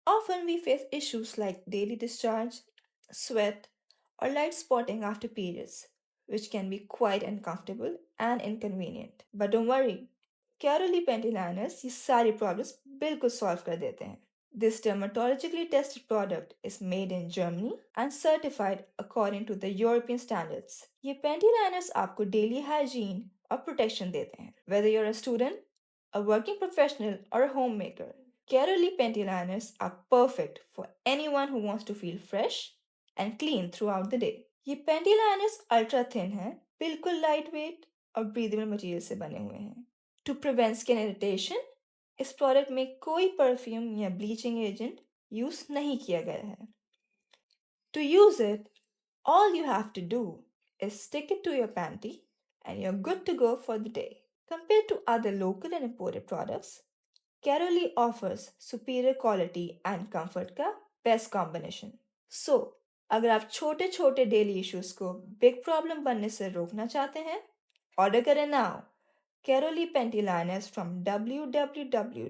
Often we face issues like daily discharge, sweat, or light spotting after periods, which can be quite uncomfortable and inconvenient. But don't worry, Caroli Panty liners ये सारी problems बिल्कुल solve कर देते हैं. This dermatologically tested product is made in Germany and certified according to the European standards. ये panty liners आपको daily hygiene और protection देते हैं. Whether you're a student, a working professional, or a homemaker, Caroli panty liners are perfect for anyone who wants to feel fresh and clean throughout the day. ये panty liners ultra thin हैं, बिल्कुल lightweight और breathable material से बने हुए हैं. To prevent skin irritation, इस product में कोई परफ्यूम या ब्लीचिंग एजेंट यूज नहीं किया गया है. To use it, all you have to do is stick it to your panty and you're good to go for the day. Compared to other local and imported products, Caroli offers superior quality and comfort का best combination. So, अगर आप छोटे छोटे daily issues को big problem बनने से रोकना चाहते हैं, ऑर्डर करें now. Caroli Panty liners from www.keeps.pk.